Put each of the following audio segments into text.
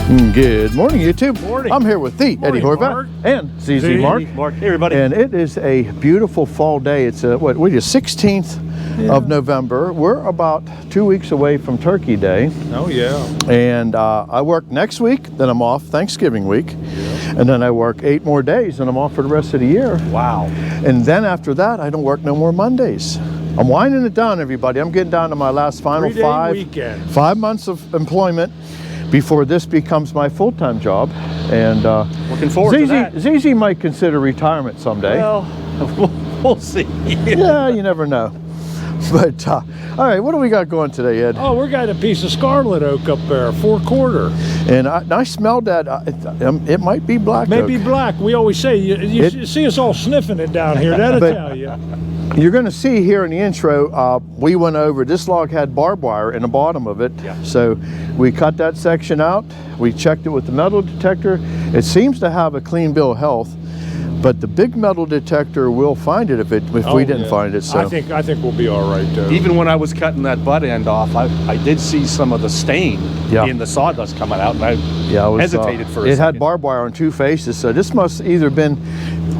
Good morning, YouTube. Morning. I'm here with the Eddie Horvath Mark. and ZZ Mark. Mark, hey everybody. And it is a beautiful fall day. It's what is 16th of November. We're about 2 weeks away from Turkey Day. Oh yeah. And I work next week, then I'm off Thanksgiving week. And then I work 8 more days and I'm off for the rest of the year. Wow. And then after that, I don't work no more Mondays. I'm winding it down, everybody. I'm getting down to my last final 5 months of employment before this becomes my full-time job. And looking forward to that. ZZ might consider retirement someday. Well, we'll see. Yeah, you never know. But all right, what do we got going today, Ed? Oh, we got a piece of scarlet oak up there, 4/4. And I smelled that. It might be black oak. Maybe black. We always say you see us all sniffing it down here. That'll tell you. You're going to see here in the intro, we went over, this log had barbed wire in the bottom of it. Yeah. So we cut that section out. We checked it with the metal detector. It seems to have a clean bill of health, but the big metal detector will find it if we didn't find it. So I think we'll be all right though. Even when I was cutting that butt end off, I did see some of the stain in the sawdust coming out, and I hesitated for a second. It had barbed wire on 2 faces, so this must either been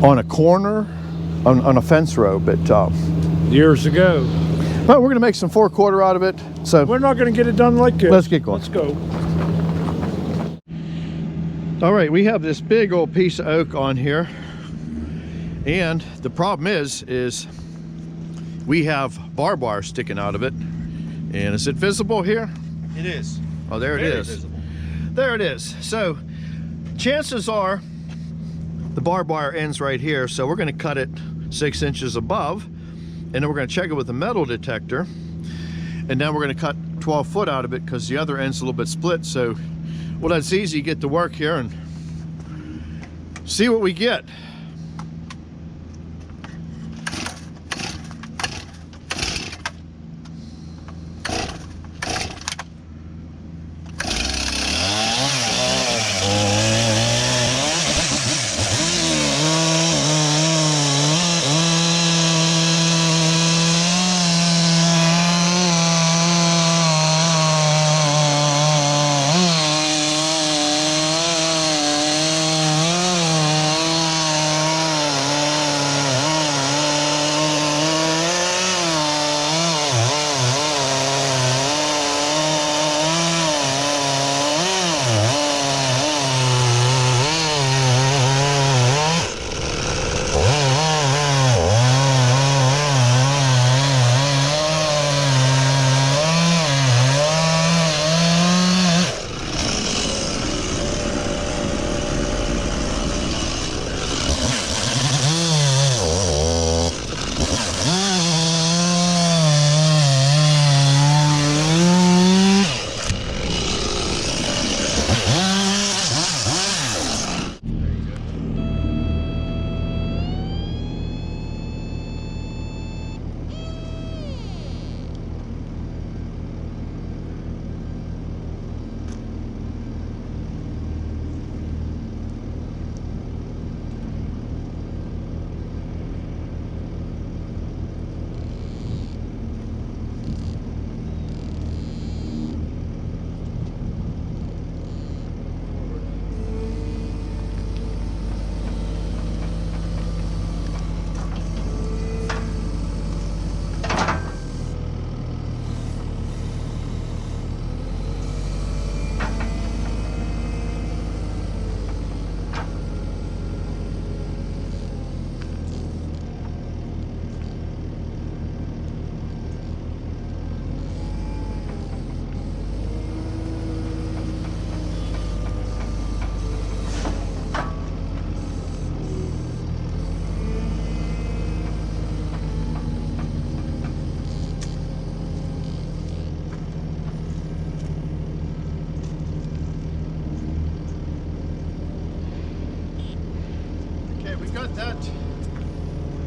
on a corner, on a fence row, but Years ago. well, we're gonna make some 4/4 out of it. So We're not going to get it done like this. Let's get going. Let's go. all right, we have this big old piece of oak on here, and the problem is we have barbed wire sticking out of it. And is it visible here? It is. Oh, there it Very is. visible. There it is. So chances are the barbed wire ends right here, so we're going to cut it 6 inches above, and then we're going to check it with a metal detector, and then we're going to cut 12 foot out of it because the other end's a little bit split. So we'll let ZZ get to work here and see what we get.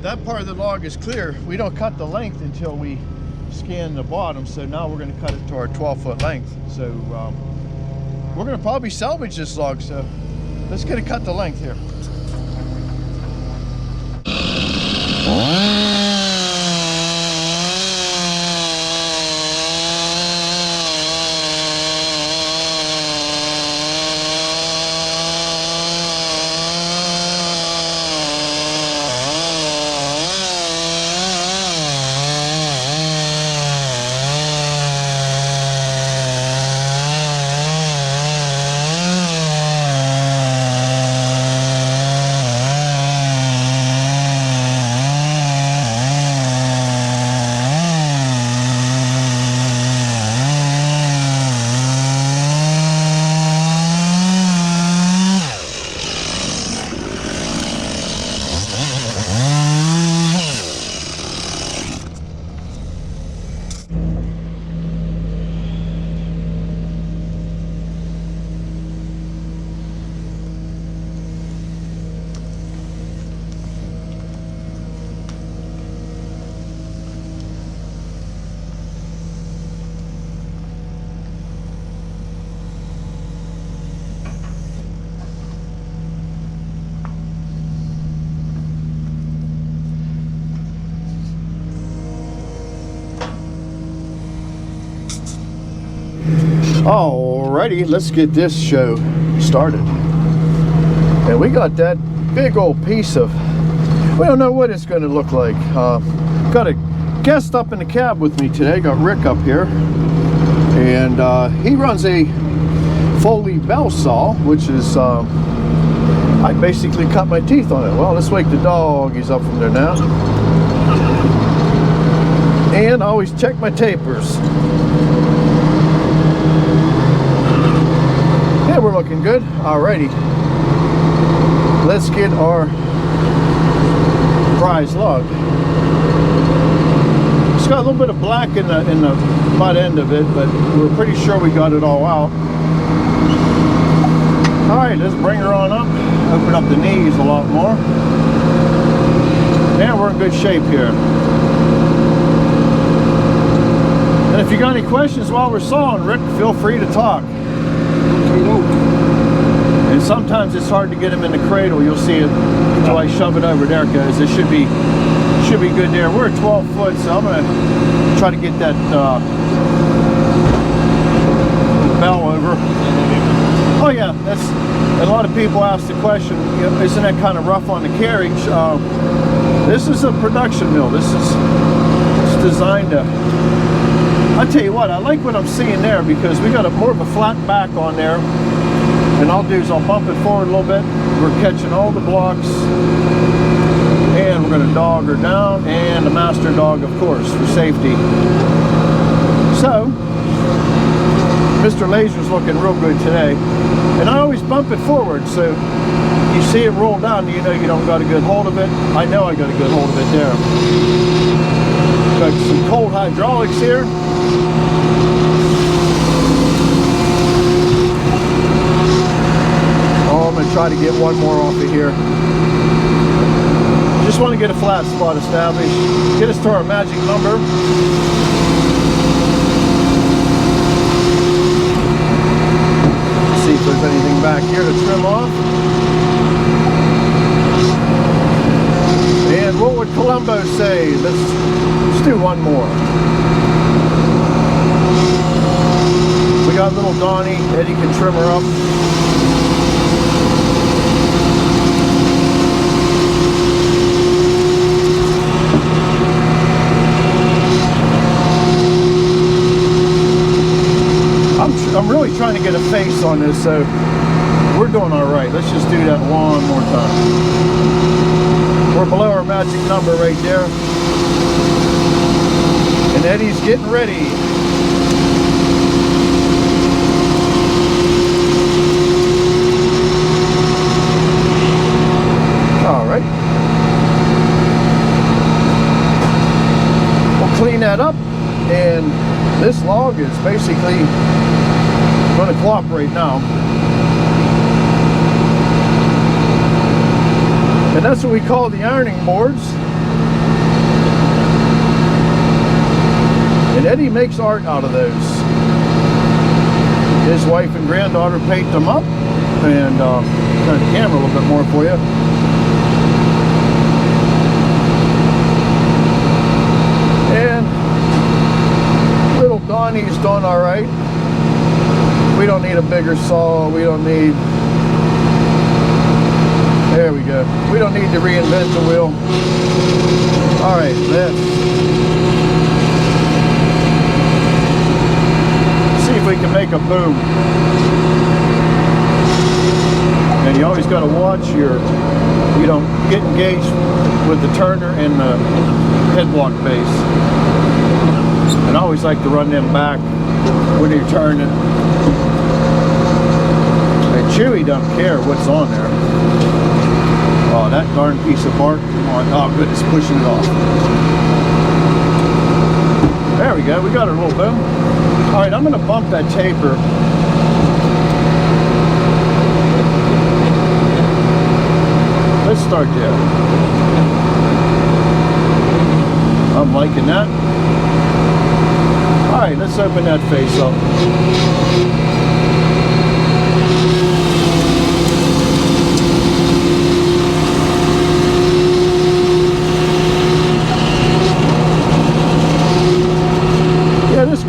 That part of the log is clear. We don't cut the length until we scan the bottom, so now we're going to cut it to our 12-foot length. So we're going to probably salvage this log, so let's get it cut the length here. Alrighty, let's get this show started. And we got that big old piece of, we don't know what it's going to look like. Got a guest up in the cab with me today, got Rick up here. And he runs a Foley bell saw, which is, I basically cut my teeth on it. Well, let's wake the dog, he's up from there now. And I always check my tapers. Yeah, we're looking good. Alrighty. Let's get our prize log. It's got a little bit of black in the butt end of it, but we're pretty sure we got it all out. Alright, let's bring her on up. Open up the knees a lot more. And we're in good shape here. And if you got any questions while we're sawing, Rick, feel free to talk. And sometimes it's hard to get him in the cradle. You'll see it until I shove it over. There it goes. It should be good there. We're at 12 foot, so I'm going to try to get that bell over. Oh yeah, that's. A lot of people ask the question, you know, isn't that kind of rough on the carriage? This is a production mill. It's designed to. I tell you what, I like what I'm seeing there because we got more of a flat back on there. And I'll do is I'll bump it forward a little bit. We're catching all the blocks. And we're going to dog her down. And the master dog, of course, for safety. So, Mr. Laser's looking real good today. And I always bump it forward. So, you see it roll down, you know you don't got a good hold of it. I know I got a good hold of it there. Got some cold hydraulics here. I'm going to try to get one more off of here. Just want to get a flat spot established. Get us to our magic number. See if there's anything back here to trim off. And what would Columbo say? Let's do one more. We got little Donnie. Eddie can trim her up. I'm really trying to get a face on this, so we're doing all right. Let's just do that one more time. We're below our magic number right there. And Eddie's getting ready. All right. We'll clean that up, and this log is basically going to cooperate now. And that's what we call the ironing boards. And Eddie makes art out of those. His wife and granddaughter paint them up. And turn the camera a little bit more for you. And little Donnie's doing all right. We don't need a bigger saw. We don't need. There we go. We don't need to reinvent the wheel. All right, let's see if we can make a boom. And you always got to watch you don't get engaged with the turner and the headblock base. And I always like to run them back when you're turning. And Chewy don't care what's on there. Oh, that darn piece of bark. Oh, good, it's pushing it off. There we go, we got our little boom. All right, I'm going to bump that taper. Let's start there. I'm liking that. All right, let's open that face up.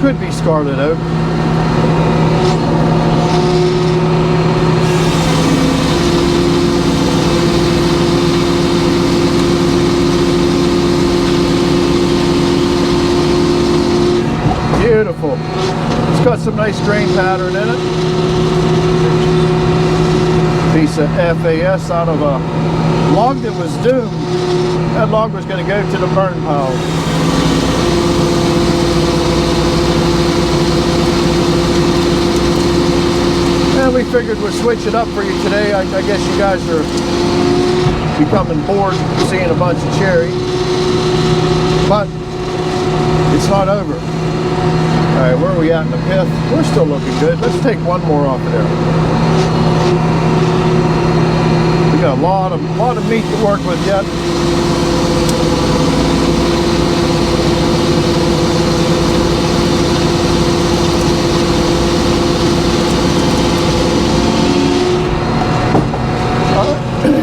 could be scarlet oak. Beautiful. It's got some nice grain pattern in it. Piece of FAS out of a log that was doomed. That log was going to go to the burn pile. And we figured we'd switch it up for you today. I guess you guys are becoming bored seeing a bunch of cherry. But it's not over. Alright, where are we at in the pith? We're still looking good. Let's take one more off of there. We got a lot of meat to work with yet.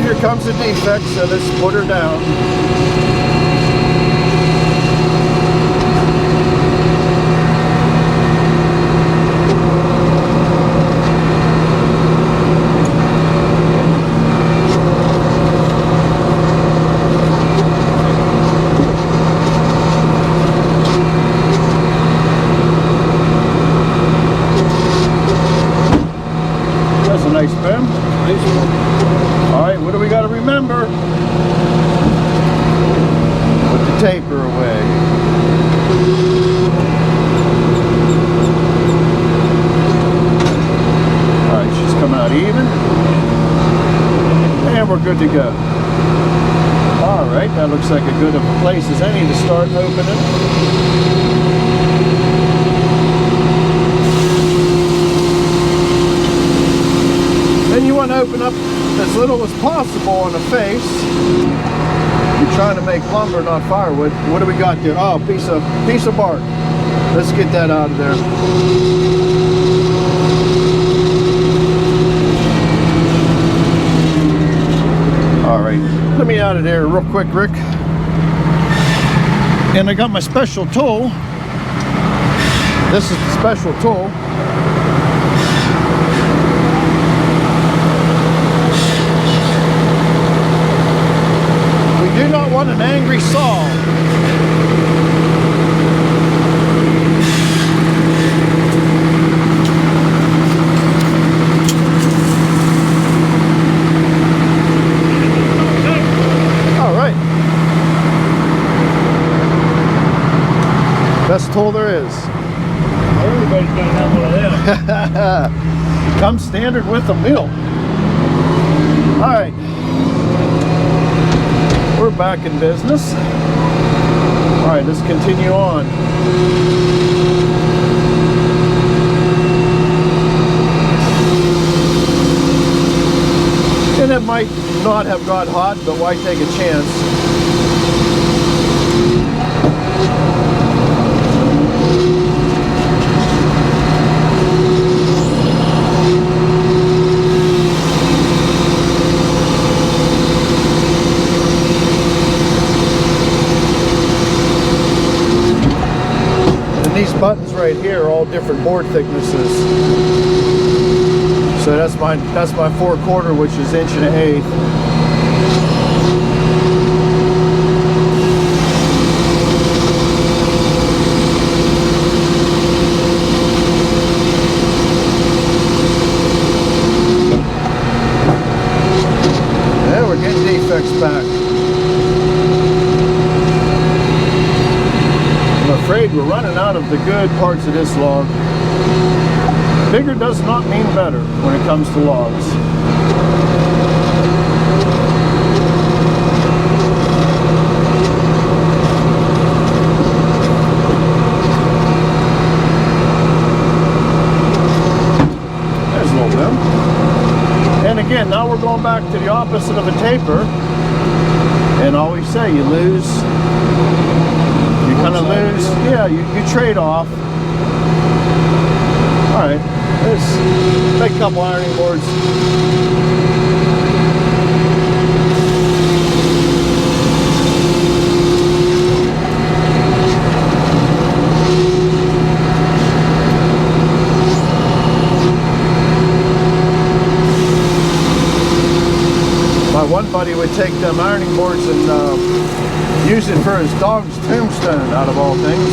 Here comes the defect, so let's put her down. That's a nice brim. Nice one. Alright, what do we got to remember? Put the taper away. Alright, she's come out even. And we're good to go. Alright, that looks like a good of a place as any to start opening. Then you want to open up as little as possible on the face. You're trying to make lumber, not firewood. What do we got there? Oh, piece of bark. Let's get that out of there. All right, let me out of there real quick, Rick. And I got my special tool. This is the special tool. Do not want an angry saw. All right. Best tool there is. Everybody's gonna have one of them. Comes standard with the mill. All right. We're back in business. All right, let's continue on. And it might not have got hot, but why take a chance? These buttons right here are all different board thicknesses. So that's my 4/4, which is 1 1/8. Yeah, we're getting defects back. I'm afraid we're running out of the good parts of this log. Bigger does not mean better when it comes to logs. There's a little bit. And again, now we're going back to the opposite of a taper. And I always say you lose. You kind of lose, yeah, you trade off. All right, let's make a couple ironing boards. take them ironing boards and use it for his dog's tombstone, out of all things.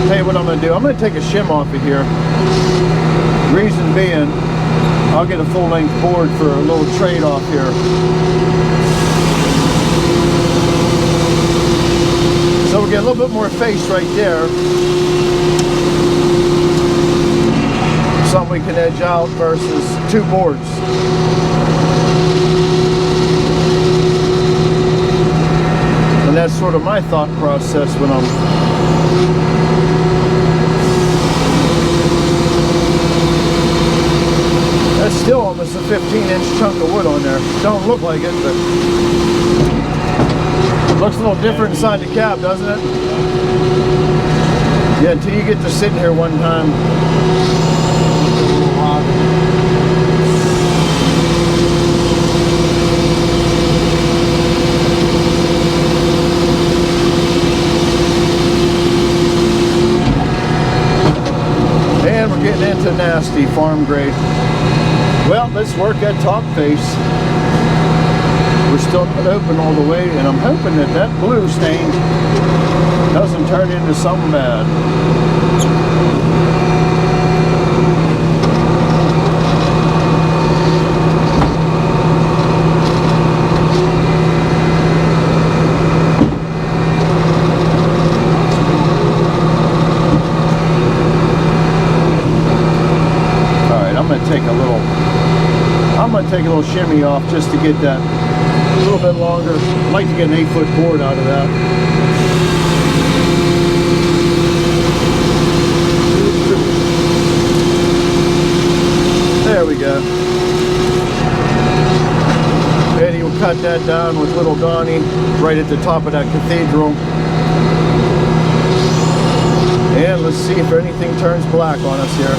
Tell you what I'm going to do. I'm going to take a shim off of here. Reason being, I'll get a full-length board for a little trade-off here. So we'll get a little bit more face right there. Something we can edge out versus two boards. And that's sort of my thought process when I'm that's still almost a 15-inch chunk of wood on there. Don't look like it, but looks a little different inside the cab, doesn't it? Yeah, until you get to sitting here one time. And we're getting into nasty farm grade. Well, let's work that top face. We're still not open all the way, and I'm hoping that that blue stain doesn't turn into something bad. All right, I'm going to take a little shimmy off just to get that a little bit longer. I'd like to get an 8-foot board out of that. There we go. Eddie will cut that down with little Donnie right at the top of that cathedral. And let's see if anything turns black on us here.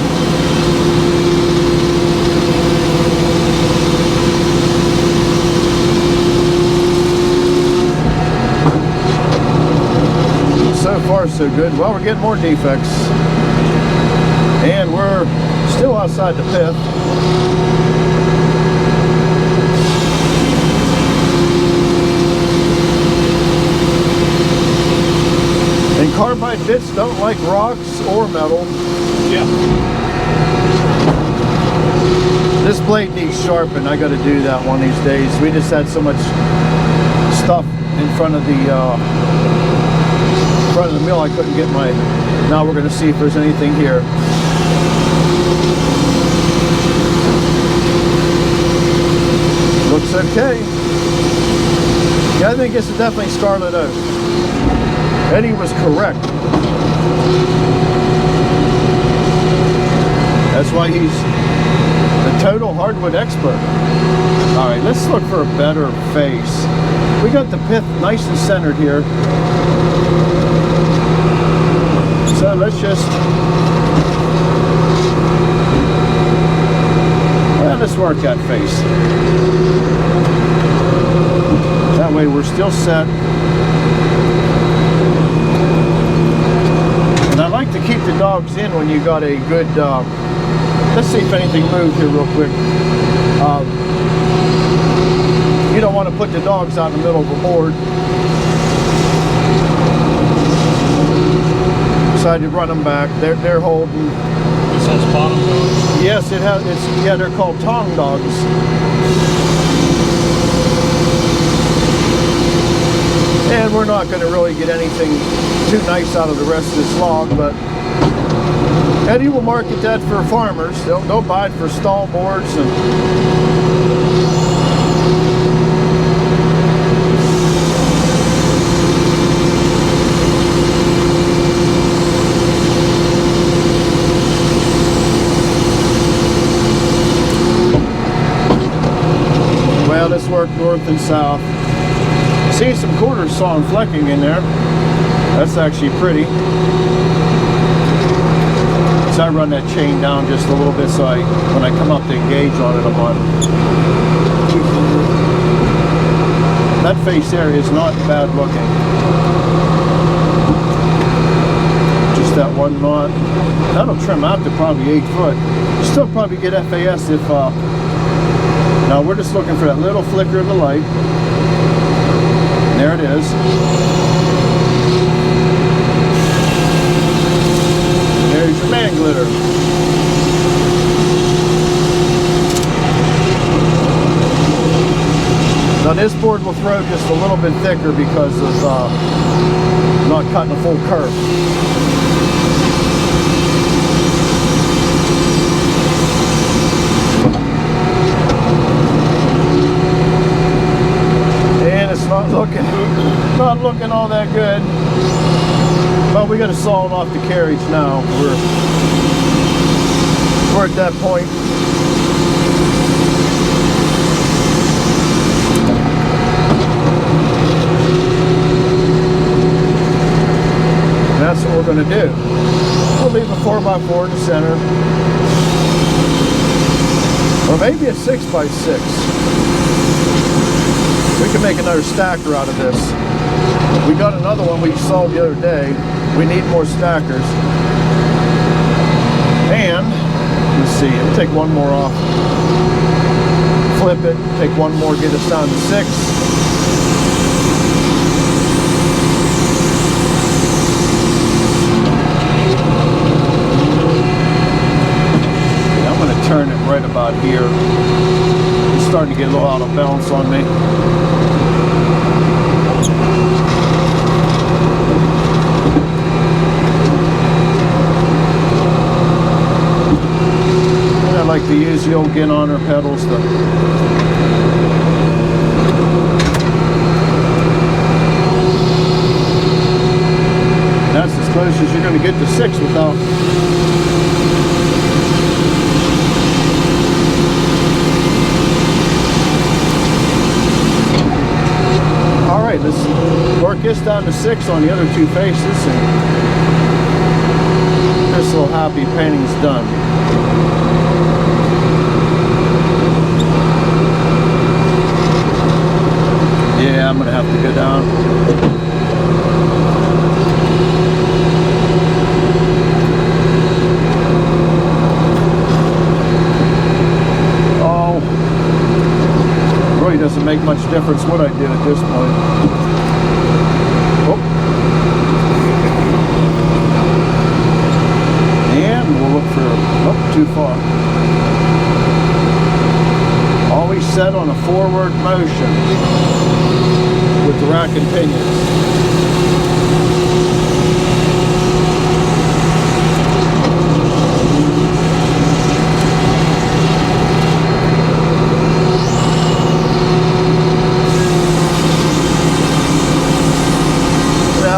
So far so good. Well, we're getting more defects, and we're still outside the pith. And carbide bits don't like rocks or metal. Yeah. This blade needs sharpened. I got to do that one of these days. We just had so much stuff in front of the mill, I couldn't get my. Now we're going to see if there's anything here. Looks okay. Yeah, I think this is definitely scarlet oak. Eddie was correct. That's why he's a total hardwood expert. All right, let's look for a better face. We got the pith nice and centered here. So let's just, well, let's work that face. That way we're still set. And I like to keep the dogs in when you got a good, let's see if anything moved here real quick. You don't want to put the dogs out in the middle of the board. Decided to run them back. They're holding. It says bottom dogs. Yes, it has. Yeah, they're called tong dogs. And we're not going to really get anything too nice out of the rest of this log, but Eddie will market that for farmers. They'll buy it for stall boards and. Let's work north and south. See some quarter saw and flecking in there. That's actually pretty. So I run that chain down just a little bit so when I come up to engage on it, I'm on. That face there is not bad looking. Just that one knot. That'll trim out to probably 8 foot. Still probably get FAS if Now we're just looking for that little flicker of the light. And there it is. And there's your man glitter. Now this board will throw just a little bit thicker because of not cutting a full curve. And it's not looking all that good. But we got to saw it off the carriage now. We're at that point. That's what we're going to do. We'll leave a 4x4 in the center. Or maybe a 6x6. We can make another stacker out of this. We got another one we saw the other day. We need more stackers. And, let's see, we'll take one more off. Flip it, take one more, get us down to 6. Turn it right about here. It's starting to get a little out of balance on me. And I like to use the old get on her pedals. That's as close as you're going to get to 6 without. Alright, let's work this down to 6 on the other two faces, and this little happy painting's done. Yeah, I'm gonna have to go down. Doesn't make much difference what I do at this point. Oh. And we'll look for, oh, too far. Always set on a forward motion with the rack and pinions.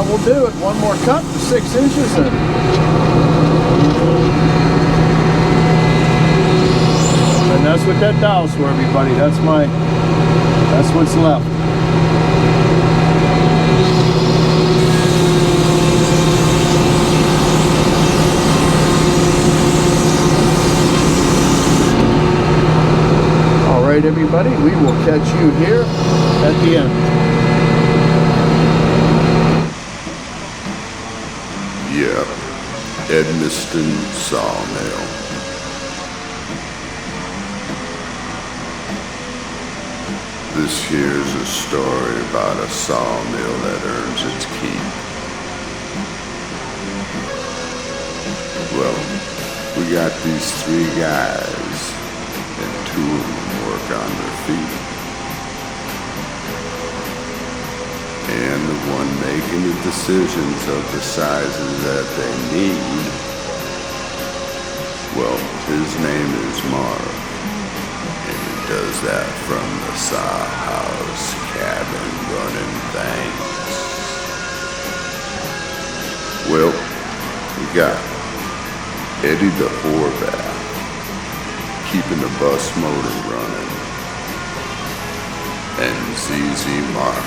We'll do it. One more cut, 6 inches in. And that's what that dial's for, everybody. That's what's left. All right, everybody. We will catch you here at the end. Yeah, Edmiston Sawmill. This here's a story about a sawmill that earns its keep. Well, we got these 3 guys, and 2 of them work on their feet. And the one making the decisions of the sizes that they need, well, his name is Marv, and he does that from the sawhouse cabin running things. Well, we got Eddie the Horvath, keeping the bus motor running, and ZZ Mark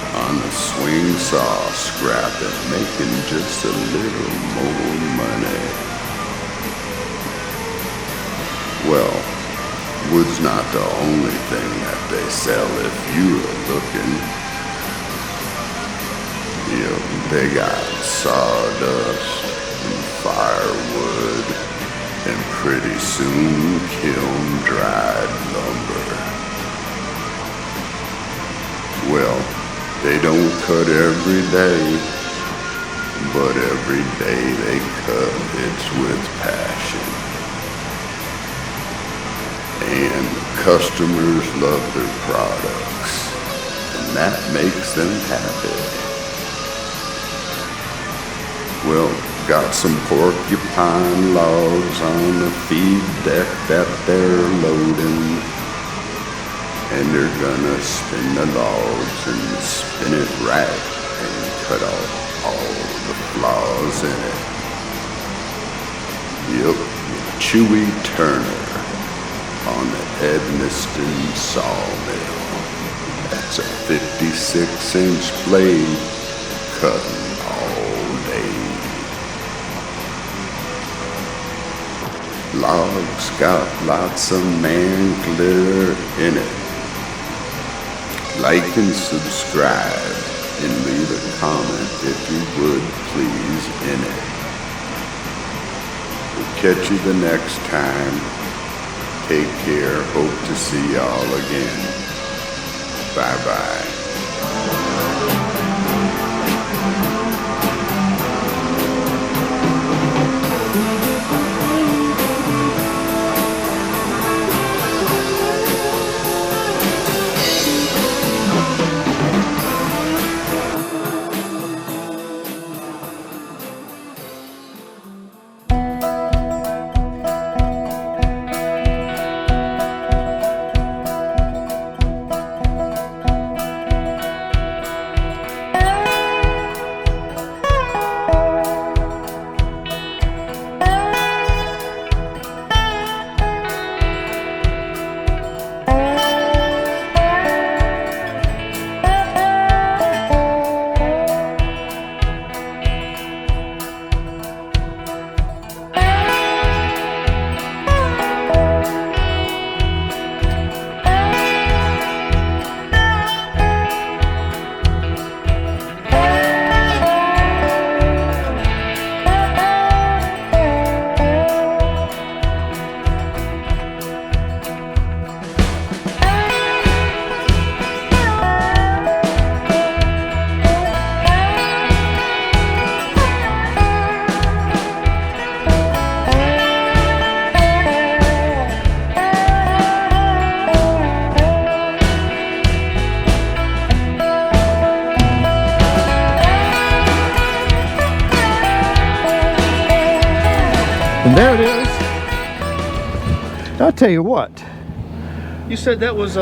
on the swing saw scrapping, making just a little more money. Well, wood's not the only thing that they sell if you are looking. You know, they got sawdust and firewood and pretty soon kiln dried lumber. Well, they don't cut every day, but every day they cut, it's with passion. And customers love their products, and that makes them happy. Well, got some porcupine logs on the feed deck that they're loading, and they're gonna spin the logs and spin it right and cut off all the flaws in it. Yep, Chewy Turner on the Edmiston sawmill. That's a 56-inch blade cutting all day. Logs got lots of man glitter in it. Like and subscribe and leave a comment if you would please in it. We'll catch you the next time. Take care. Hope to see y'all again. Bye-bye. And there it is. I'll tell you what. You said that was,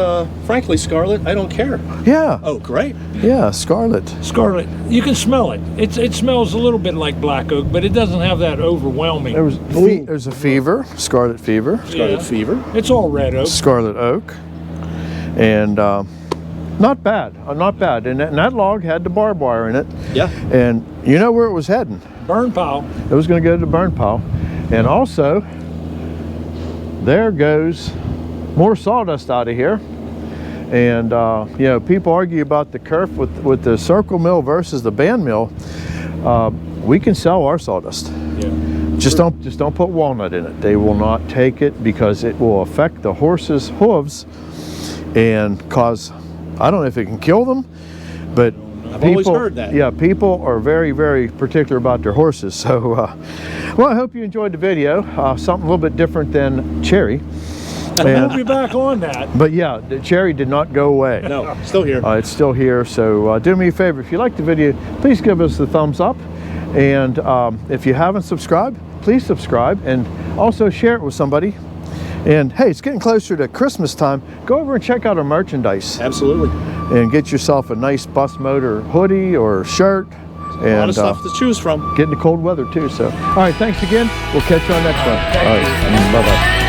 frankly, scarlet. I don't care. Yeah. Oh, great. Yeah, scarlet. Scarlet. You can smell it. It smells a little bit like black oak, but it doesn't have that overwhelming. There's a fever, scarlet fever. Scarlet fever. It's all red oak. Scarlet oak. And not bad. Not bad. And that log had the barbed wire in it. Yeah. And you know where it was heading? Burn pile. It was going to go to the burn pile. And also, there goes more sawdust out of here. And you know, people argue about the kerf with the circle mill versus the band mill. We can sell our sawdust. Yeah. Just don't put walnut in it. They will not take it because it will affect the horse's hooves and cause, I don't know if it can kill them, but I've always heard that. Yeah, people are very, very particular about their horses. So, well, I hope you enjoyed the video. Something a little bit different than Cherry. We'll be back on that. But yeah, the Cherry did not go away. No, still here. It's still here. So do me a favor. If you like the video, please give us the thumbs up. And if you haven't subscribed, please subscribe. And also share it with somebody. And hey, it's getting closer to Christmas time. Go over and check out our merchandise. Absolutely. And get yourself a nice bus motor hoodie or shirt. A lot of stuff to choose from. Get in the cold weather too. So, all right, thanks again. We'll catch you on next one. All right, bye-bye.